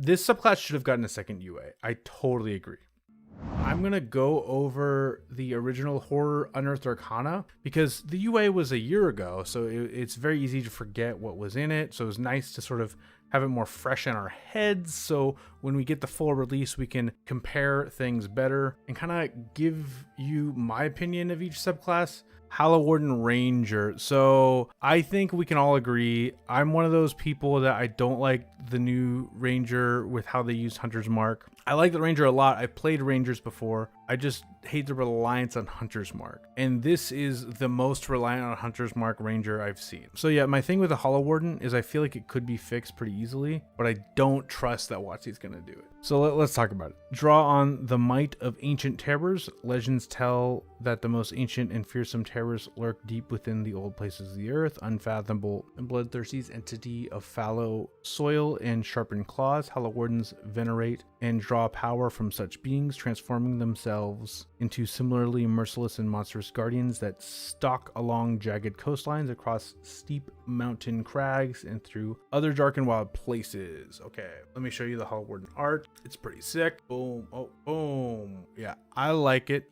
this subclass should have gotten a second UA. I totally agree. I'm going to go over the original Horror Unearthed Arcana because the UA was a year ago, so it's very easy to forget what was in it. So it was nice to sort of have it more fresh in our heads. So when we get the full release, we can compare things better and kind of give you my opinion of each subclass. Hollow Warden Ranger. So I think we can all agree I'm one of those people that I don't like the new Ranger with how they use Hunter's Mark. I like the Ranger a lot. I played Rangers before. I just hate the reliance on Hunter's Mark. And this is the most reliant on Hunter's Mark Ranger I've seen. So yeah, my thing with the Hollow Warden is I feel like it could be fixed pretty easily, but I don't trust that WotC's going to do it. So let's talk about it. Draw on the might of ancient terrors. Legends tell that the most ancient and fearsome terrors lurk deep within the old places of the earth, unfathomable and bloodthirsty entity of fallow soil and sharpened claws. Hollow Wardens venerate and draw power from such beings, transforming themselves into similarly merciless and monstrous guardians that stalk along jagged coastlines, across steep mountain crags, and through other dark and wild places. Okay, let me show you the Hollow Warden art. It's pretty sick. Boom. Oh, boom. Yeah, I like it.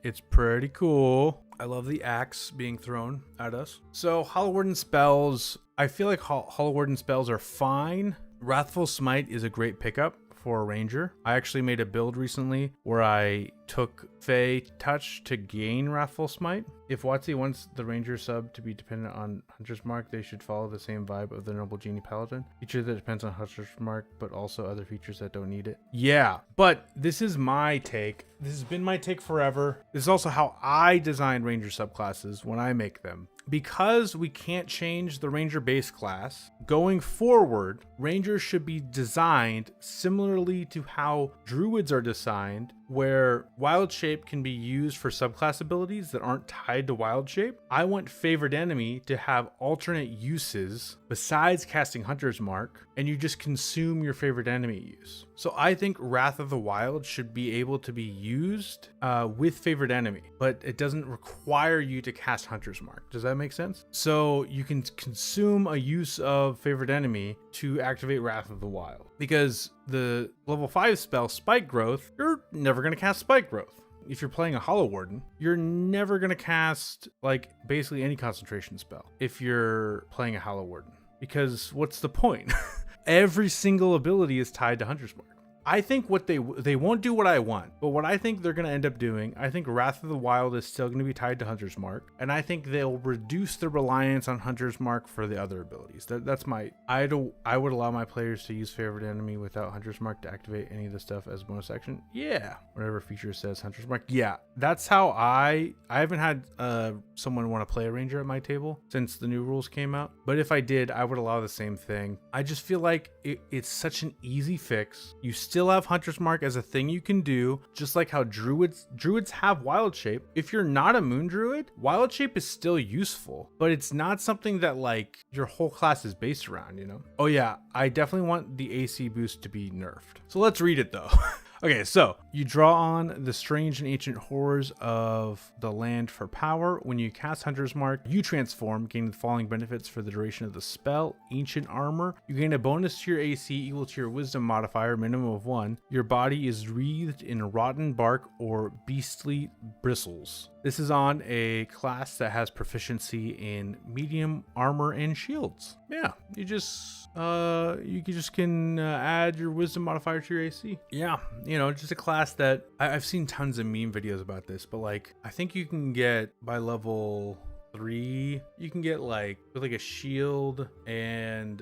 It's pretty cool. I love the axe being thrown at us. So Hollow Warden spells, I feel like Hollow Warden spells are fine. Wrathful Smite is a great pickup for a ranger. I actually made a build recently where I took Fey Touch to gain Wrathful Smite. If WotC wants the ranger sub to be dependent on Hunter's Mark, they should follow the same vibe of the Noble Genie Paladin. Feature that depends on Hunter's Mark, but also other features that don't need it. Yeah, but this is my take. This has been my take forever. This is also how I design ranger subclasses when I make them. Because we can't change the ranger base class, going forward, rangers should be designed similarly to how druids are designed, where wild shape can be used for subclass abilities that aren't tied to wild shape. I want favored enemy to have alternate uses besides casting Hunter's Mark, and you just consume your favorite enemy use. So I think Wrath of the Wild should be able to be used with favorite enemy, but it doesn't require you to cast Hunter's Mark. Does that make sense? So you can consume a use of favorite enemy to activate Wrath of the Wild, because the level 5 spell Spike Growth, you're never going to cast Spike Growth. If you're playing a Hollow Warden, you're never going to cast like basically any concentration spell if you're playing a Hollow Warden, because what's the point? Every single ability is tied to Hunter's Mark. I think what they won't do what I want, but what I think they're going to end up doing, I think Wrath of the Wild is still going to be tied to Hunter's Mark, and I think they'll reduce the reliance on Hunter's Mark for the other abilities. That's my, I would allow my players to use favorite enemy without Hunter's Mark to activate any of the stuff as bonus action. Yeah, whatever feature says Hunter's Mark. Yeah, that's how I haven't had someone want to play a ranger at my table since the new rules came out, but if I did, I would allow the same thing. I just feel like it's such an easy fix. You still have Hunter's Mark as a thing you can do, just like how druids have wild shape. If you're not a moon druid, wild shape is still useful, but it's not something that like your whole class is based around, you know? Oh yeah, I definitely want the AC boost to be nerfed. So let's read it though. Okay, so you draw on the strange and ancient horrors of the land for power. When you cast Hunter's Mark, you transform, gaining the following benefits for the duration of the spell. Ancient armor. You gain a bonus to your AC equal to your wisdom modifier, minimum of 1. Your body is wreathed in rotten bark or beastly bristles. This is on a class that has proficiency in medium armor and shields. Yeah, you just can add your wisdom modifier to your AC. Yeah, you know, just a class that I've seen tons of meme videos about this, but like I think you can get by level 3, you can get like with like a shield and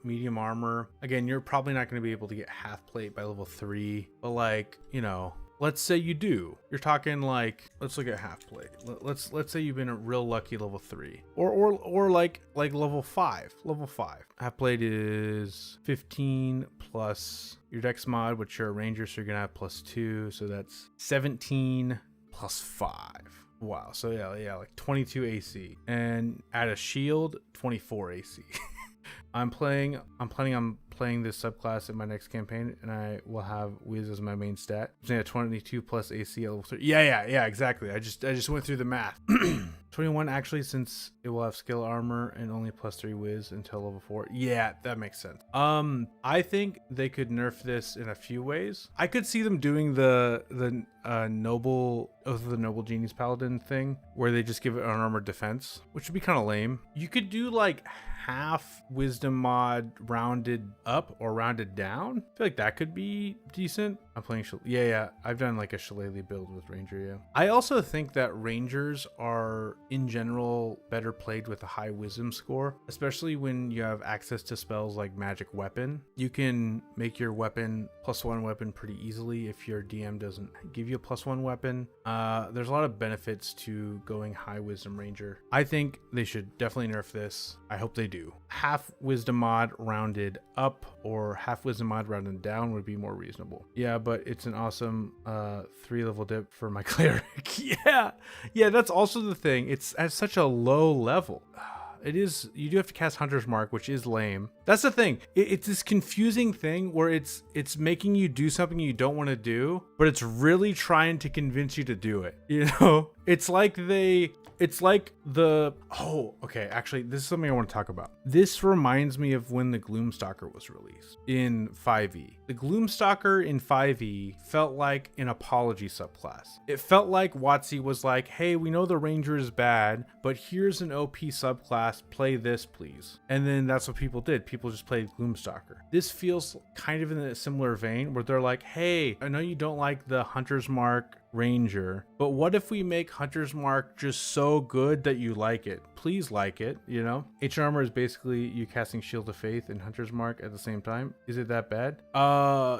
medium armor. Again, you're probably not going to be able to get half plate by level 3, but like, you know, let's say you do. You're talking like, let's look at half plate. Let's say you've been a real lucky level 3 or like level 5. Level 5. Half plate is 15 plus your dex mod, which you're a ranger, so you're gonna have +2, so that's 17 plus 5. Wow. So yeah, like 22 AC, and add a shield, 24 AC. I'm planning on playing this subclass in my next campaign, and I will have Wiz as my main stat. I'm saying a 22 plus AC at level 3. Yeah, exactly. I just went through the math. 21 actually, since it will have skill armor and only +3 whiz until level 4. Yeah, that makes sense. I think they could nerf this in a few ways. I could see them doing the noble Oath of the Noble Genius Paladin thing where they just give it unarmored defense, which would be kind of lame. You could do like half wisdom mod rounded up or rounded down. I feel like that could be decent. I'm playing yeah, I've done like a shillelagh build with Ranger. Yeah, I also think that Rangers are in general better played with a high wisdom score, especially when you have access to spells like magic weapon. You can make your weapon +1 weapon pretty easily if your DM doesn't give you a +1 weapon. There's a lot of benefits to going high wisdom Ranger. I think they should definitely nerf this. I hope they do. Half wisdom mod rounded up or half wisdom mod rounded down would be more reasonable. Yeah, but it's an awesome 3-level dip for my cleric. Yeah, that's also the thing. It's at such a low level. It is, you do have to cast Hunter's Mark, which is lame. That's the thing. It's this confusing thing where it's making you do something you don't want to do, but it's really trying to convince you to do it. You know, actually, this is something I want to talk about. This reminds me of when the Gloomstalker was released in 5e. The Gloomstalker in 5e felt like an apology subclass. It felt like WotC was like, hey, we know the Ranger is bad, but here's an OP subclass, play this please. And then that's what people did. People just played Gloomstalker. This feels kind of in a similar vein where they're like, hey, I know you don't like the Hunter's Mark Ranger, but what if we make Hunter's Mark just so good that you like it? Please like it, you know? Ancient Armor is basically you casting Shield of Faith and Hunter's Mark at the same time. Is it that bad?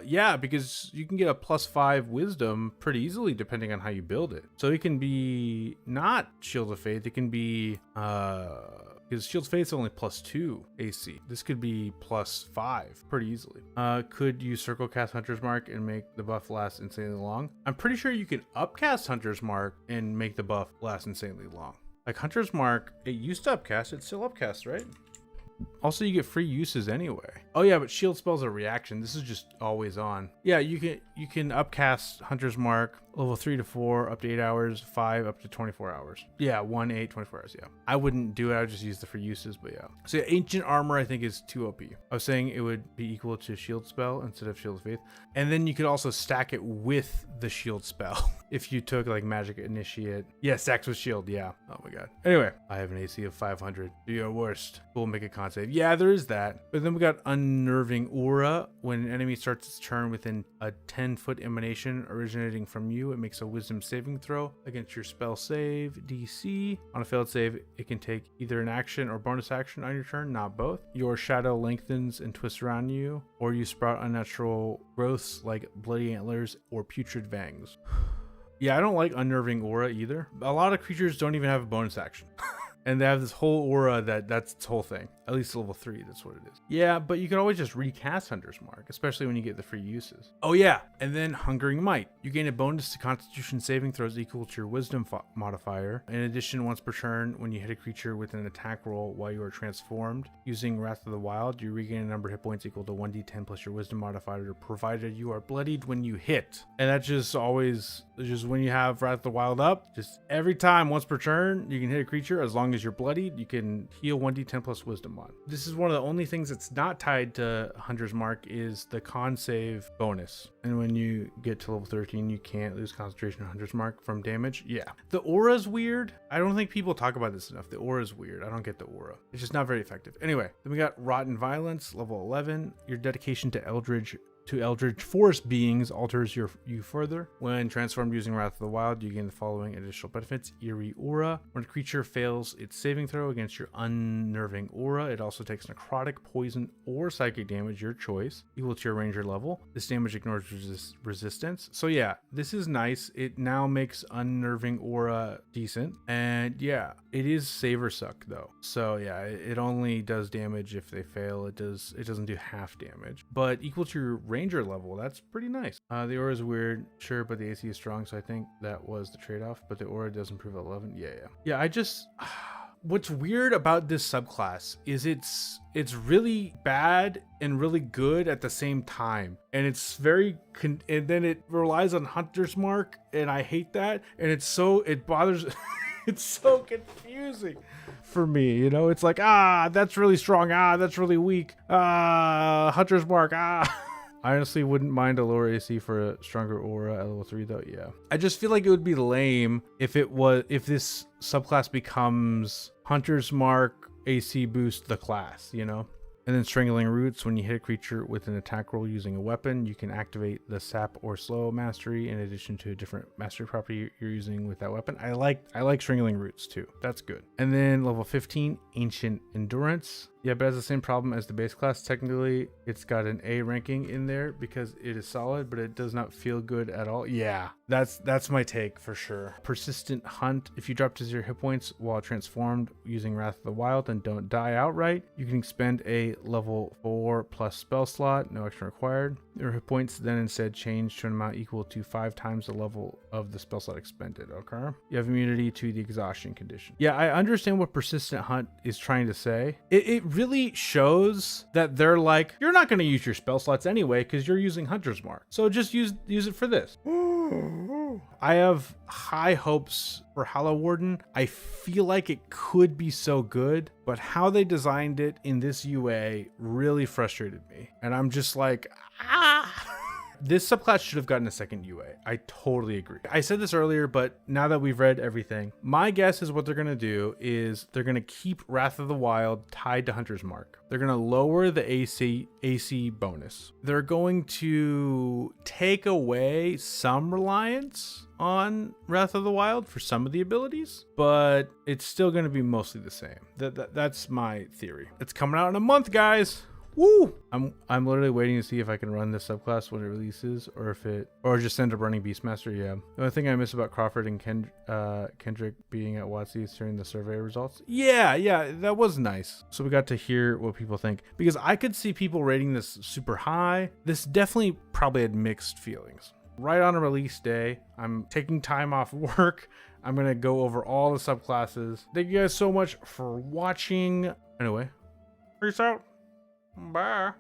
Yeah, because you can get a +5 wisdom pretty easily depending on how you build it. So it can be not Shield of Faith, it can be because Shield of Faith is only +2 AC. This could be +5 pretty easily. Could you circle cast Hunter's Mark and make the buff last insanely long? I'm pretty sure you can upcast Hunter's Mark and make the buff last insanely long. Like Hunter's Mark, it used to upcast, it's still upcast, right? Also, you get free uses anyway. Oh yeah, but shield spells are reaction. This is just always on. Yeah, you can upcast Hunter's Mark level 3 to 4 up to 8 hours, 5 up to 24 hours. Yeah, 1, 8, 24 hours. Yeah, I wouldn't do it. I would just use the free uses. But yeah, so yeah, Ancient Armor I think is too OP. I was saying it would be equal to shield spell instead of Shield of Faith, and then you could also stack it with the shield spell if you took like Magic Initiate. Yeah, stacks with shield. Yeah. Oh my god. Anyway, I have an AC of 500. Do your worst. We'll make a con save. Yeah, there is that. But then we got Unnerving Aura. When an enemy starts its turn within a 10-foot emanation originating from you, it makes a wisdom saving throw against your spell save DC. On a failed save, it can take either an action or bonus action on your turn, not both. Your shadow lengthens and twists around you, or you sprout unnatural growths like bloody antlers or putrid fangs. Yeah, I don't like Unnerving Aura either. A lot of creatures don't even have a bonus action. And they have this whole aura that's its whole thing. At least level 3, that's what it is. Yeah, but you can always just recast Hunter's Mark, especially when you get the free uses. Oh yeah, and then Hungering Might. You gain a bonus to Constitution saving throws equal to your Wisdom modifier. In addition, once per turn, when you hit a creature with an attack roll while you are transformed, using Wrath of the Wild, you regain a number of hit points equal to 1d10 plus your Wisdom modifier, provided you are bloodied when you hit. And that's just always, just when you have Wrath of the Wild up, just every time, once per turn, you can hit a creature. As long as you're bloodied, you can heal 1d10 plus Wisdom mod. This is one of the only things that's not tied to Hunter's Mark is the con save bonus. And when you get to level 13, you can't lose concentration on Hunter's Mark from damage. Yeah. The aura is weird. I don't think people talk about this enough. The aura is weird. I don't get the aura. It's just not very effective. Anyway, then we got Rotten Violence, level 11. Your dedication to Eldritch Forest beings alters you further. When transformed using Wrath of the Wild, you gain the following additional benefits. Eerie Aura. When a creature fails its saving throw against your Unnerving Aura, it also takes necrotic, poison, or psychic damage, your choice, equal to your ranger level. This damage ignores resistance. So yeah, this is nice. It now makes Unnerving Aura decent. And yeah, it is save or suck though. So yeah, it only does damage if they fail. It doesn't do half damage, but equal to your ranger level. That's pretty nice. The aura is weird, sure, but the AC is strong, so I think that was the trade-off. But the aura does improve at 11. Yeah, I just what's weird about this subclass is it's really bad and really good at the same time, and it's very and then it relies on Hunter's Mark, and I hate that, and it bothers It's so confusing for me, you know? It's like, that's really strong. That's really weak. Hunter's Mark. I honestly wouldn't mind a lower AC for a stronger aura at level 3 though. Yeah. I just feel like it would be lame if this subclass becomes Hunter's Mark AC boost the class, you know? And then Strangling Roots, when you hit a creature with an attack roll using a weapon, you can activate the sap or slow mastery in addition to a different mastery property you're using with that weapon. I like Strangling Roots too. That's good. And then level 15, Ancient Endurance. Yeah, but it has the same problem as the base class. Technically, it's got an A ranking in there because it is solid, but it does not feel good at all. Yeah, that's my take for sure. Persistent Hunt. If you drop to 0 hit points while transformed using Wrath of the Wild and don't die outright, you can expend a level 4 plus spell slot, no action required. Your hit points then instead change to an amount equal to 5 times the level of the spell slot expended, okay? You have immunity to the exhaustion condition. Yeah, I understand what Persistent Hunt is trying to say. It really shows that they're like, you're not going to use your spell slots anyway because you're using Hunter's Mark. So just use it for this. I have high hopes for Hollow Warden. I feel like it could be so good, but how they designed it in this UA really frustrated me. And I'm just like, This subclass should have gotten a second UA. I totally agree. I said this earlier, but now that we've read everything, my guess is what they're going to do is they're going to keep Wrath of the Wild tied to Hunter's Mark. They're going to lower the AC bonus. They're going to take away some reliance on Wrath of the Wild for some of the abilities, but it's still going to be mostly the same. That's my theory. It's coming out in a month, guys. Woo! I'm literally waiting to see if I can run this subclass when it releases, or just end up running Beastmaster. Yeah. The only thing I miss about Crawford and Kendrick being at WotC is hearing the survey results. Yeah, that was nice. So we got to hear what people think, because I could see people rating this super high. This definitely probably had mixed feelings. Right on a release day, I'm taking time off work. I'm gonna go over all the subclasses. Thank you guys so much for watching. Anyway, peace out. Bye.